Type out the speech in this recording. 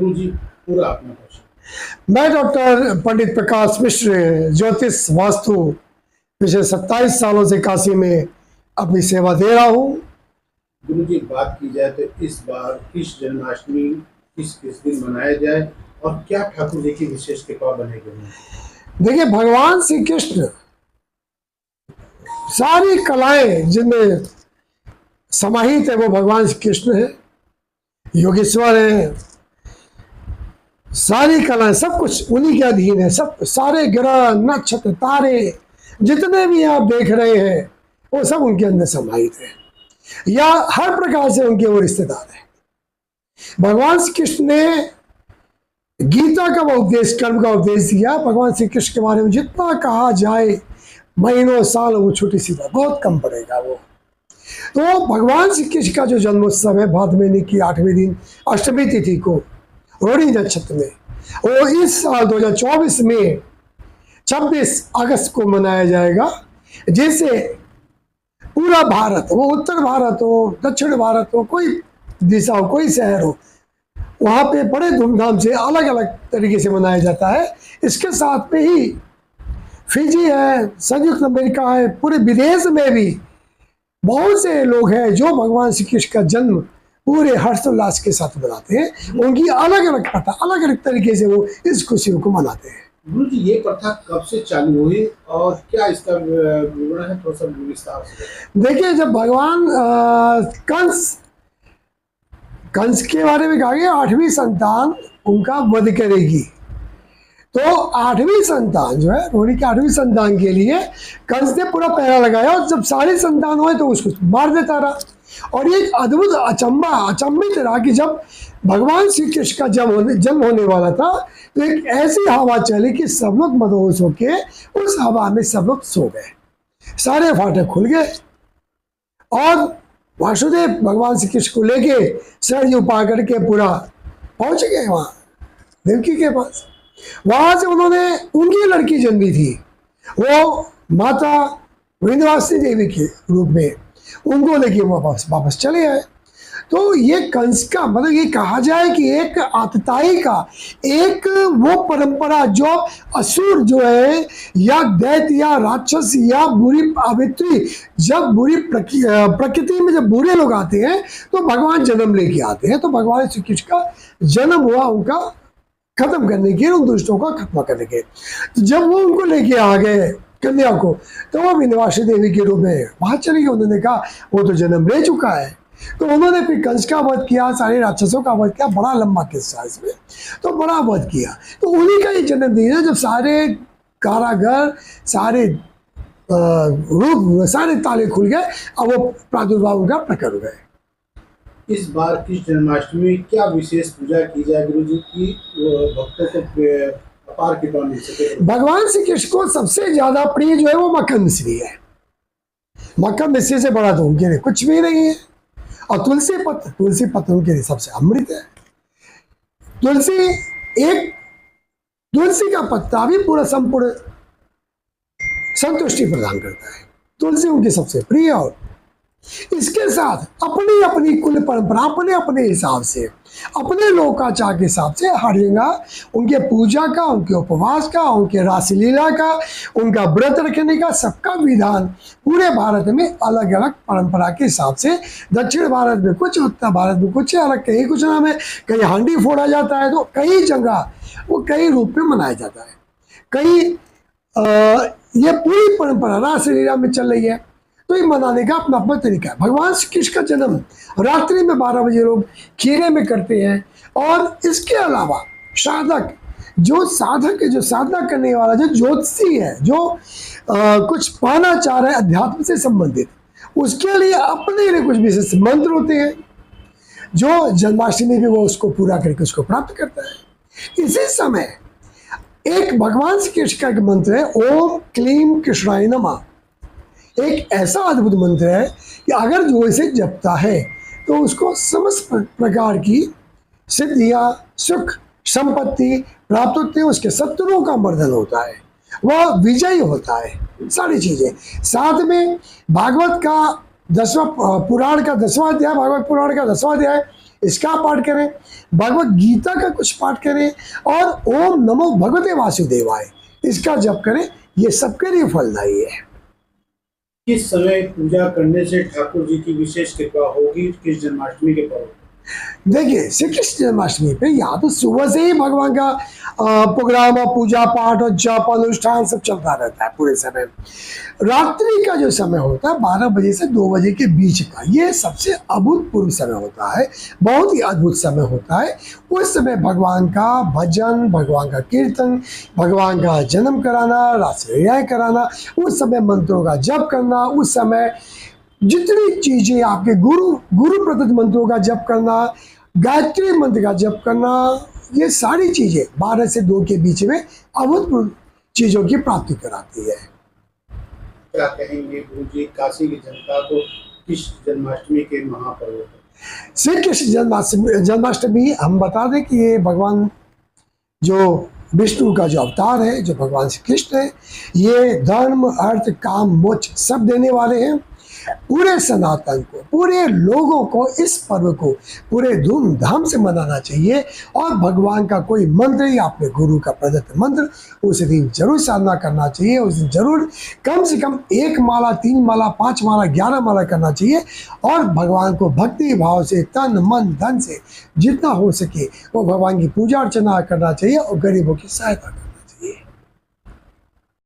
गुरु जी पूरा अपना क्वेश्चन। मैं डॉक्टर पंडित प्रकाश मिश्र, ज्योतिष वास्तु पिछले 27 सालों से काशी में अपनी सेवा दे रहा हूँ। गुरु जी बात की जाए तो इस बार किस जन्माष्टमी किस किस दिन मनाया जाए और क्या ठाकुर जी की विशेष कृपा बनेगी? देखिए, भगवान श्री कृष्ण सारी कलाएं जिनमें समाहित है वो भगवान श्री कृष्ण है, योगेश्वर है। सारी कलाएं सब कुछ उन्हीं के अधीन है। सब सारे ग्रह नक्षत्र तारे जितने भी आप देख रहे हैं वो सब उनके अंदर समाहित है या हर प्रकार से उनके वो रिश्तेदार है। भगवान श्री कृष्ण ने गीता का वो उपदेश, कर्म का उपदेश दिया। भगवान श्री कृष्ण के बारे में जितना कहा जाए महीनों साल वो छोटी सी बात, बहुत कम पड़ेगा वो। तो भगवान श्री कृष्ण का जो जन्मोत्सव है भाद्र महीने की 8वें दिन अष्टमी तिथि को रोहिणी नक्षत्र में, वो इस साल 2024 में 26 अगस्त को मनाया जाएगा। जिसे पूरा भारत, वो उत्तर भारत हो दक्षिण भारत हो, कोई दिशा हो, कोई शहर हो, वहाँ पे बड़े धूमधाम से अलग अलग तरीके से मनाया जाता है। इसके साथ में ही फिजी है, संयुक्त अमेरिका है, पूरे विदेश में भी बहुत से लोग हैं जो भगवान श्री कृष्ण का जन्म पूरे हर्षोल्लास के साथ मनाते हैं। उनकी अलग अलग प्रथा, अलग अलग तरीके से वो इस खुशियों को मनाते हैं। गुरु जी ये प्रथा कब से चालू हुई और क्या इसका विवरण है, थोड़ा सा विस्तार से? देखिए, जब भगवान कंस के बारे में कहा गया 8वीं संतान उनका वध करेगी, तो 8वीं संतान जो है रोहिणी की 8वीं संतान के लिए कंस ने पूरा पहरा लगाया और जब सारी संतान हुए तो उसको मार देता रहा। और ये एक अद्भुत अचंभित रहा कि जब भगवान श्री कृष्ण का जन्म होने वाला था तो एक ऐसी हवा चली कि सब लोग मदहोश होके उस हवा में सब लोग सो गए, सारे फाटक खुल गए और वासुदेव भगवान श्री कृष्ण को लेके सरयू पार करके पूरा पहुंच गए वहां देवकी के पास। वहां से उन्होंने उनकी लड़की जन्मी थी, वो माता विंध्यवासिनी देवी के रूप में, उनको लेके वापस चले आए। तो ये कंस का मतलब ये कहा जाए कि एक आतताई का एक वो परंपरा जो असुर जो है या दैत्य या राक्षस या बुरी आवृत्ति, जब बुरी प्रकृति में जब बुरे लोग आते हैं तो भगवान जन्म लेके आते हैं। तो भगवान श्री कृष्ण का जन्म हुआ उनका खत्म करने के, उन दुष्टों का खत्म करने के। तो जब वो उनको लेके आ गए कन्या को, तो वो विंध्यवासिनी देवी के रूप में वहां चले गए। उन्होंने कहा वो तो जन्म ले चुका है, तो उन्होंने फिर कंस का वध किया, सारे राक्षसों का वध किया। बड़ा लंबा किस्सा है इसमें, तो बड़ा वध किया। तो उन्हीं का ये जन्मदिन है जब सारे कारागर, सारे रूप, सारे ताले खुल गए और वो प्रादुर्भाव का प्रकट हो गए। इस बार किस जन्माष्टमी में क्या विशेष पूजा की जाए गुरु जी की भक्तों को अपार कृपा मिल सके? भगवान श्री कृष्ण को सबसे ज्यादा प्रिय जो है वो मक्खन मिश्री है। मक्खन मिश्री से बड़ा तो उनके लिए कुछ भी नहीं है। और तुलसी पत्र उनके लिए सबसे अमृत है। तुलसी का पत्ता भी पूरा संपूर्ण संतुष्टि प्रदान करता है। तुलसी उनकी सबसे प्रिय। और इसके साथ अपनी अपनी कुल परंपरा, अपने अपने हिसाब से, अपने लोकाचार के हिसाब से हर जगह उनके पूजा का, उनके उपवास का, उनके रासलीला का, उनका व्रत रखने का सबका विधान पूरे भारत में अलग अलग परंपरा के हिसाब से। दक्षिण भारत में कुछ, उत्तर भारत में कुछ अलग, कहीं कुछ नाम है, कहीं हांडी फोड़ा जाता है, तो कई जगह वो कई रूप में मनाया जाता है। कई ये पूरी परंपरा रासलीला में चल रही है, तो ये मनाने का अपना अपना तरीका है। भगवान श्री कृष्ण का जन्म रात्रि में 12 बजे लोग खीरे में करते हैं। और इसके अलावा साधक, जो साधक है, जो साधना करने वाला, जो ज्योतिषी है, जो कुछ पाना चाह रहा है अध्यात्म से संबंधित, उसके लिए अपने लिए कुछ विशेष मंत्र होते हैं जो जन्माष्टमी में वो उसको पूरा करके उसको प्राप्त करता है। इसी समय एक भगवान श्री कृष्ण का एक मंत्र है, ओम क्लीम कृष्णाय नमः। एक ऐसा अद्भुत मंत्र है कि अगर जो इसे जपता है तो उसको समस्त प्रकार की सिद्धियां, सुख, संपत्ति प्राप्त होते हैं। उसके शत्रुओं का मर्दन होता है, वह विजयी होता है, सारी चीजें। साथ में भागवत का 10वां पुराण का 10वां अध्याय, भागवत पुराण का 10वां अध्याय इसका पाठ करें, भगवत गीता का कुछ पाठ करें और ओम नमो भगवते वासुदेवाय इसका जप करें। ये सबके लिए फलदायी है। किस समय पूजा करने से ठाकुर जी की विशेष कृपा होगी किस जन्माष्टमी के पर्व? देखिए, श्री कृष्ण जन्माष्टमी पे या तो सुबह से ही भगवान का प्रोग्राम और पूजा पाठ और जप अनुष्ठान सब चलता रहता है पूरे समय। रात्रि का जो समय होता है 12 बजे से 2 बजे के बीच का, ये सबसे अभूतपूर्व समय होता है, बहुत ही अद्भुत समय होता है। उस समय भगवान का भजन, भगवान का कीर्तन, भगवान का जन्म कराना, रासलीला कराना, उस समय मंत्रों का जप करना, उस समय जितनी चीजें आपके गुरु प्रदत्त मंत्रों का जप करना, गायत्री मंत्र का जप करना, ये सारी चीजें 12 से 2 के बीच में अभूतपूर्व चीजों की प्राप्ति कराती है। क्या कहेंगे गुरु जी काशी की जनता को किस जन्माष्टमी के महापर्व पर? श्री कृष्ण जन्माष्टमी हम बता दें कि ये भगवान जो विष्णु का जो अवतार है, जो भगवान श्री कृष्ण है, ये धर्म अर्थ काम मोक्ष सब देने वाले हैं। पूरे सनातन को, पूरे लोगों को इस पर्व को पूरे धूमधाम से मनाना चाहिए और भगवान का कोई मंत्र या अपने गुरु का प्रदत्त मंत्र उस दिन जरूर साधना करना चाहिए। उस दिन जरूर कम से कम 1 माला, 3 माला, 5 माला, 11 माला करना चाहिए और भगवान को भक्ति भाव से तन मन धन से जितना हो सके वो भगवान की पूजा अर्चना करना चाहिए और गरीबों की सहायता करना चाहिए।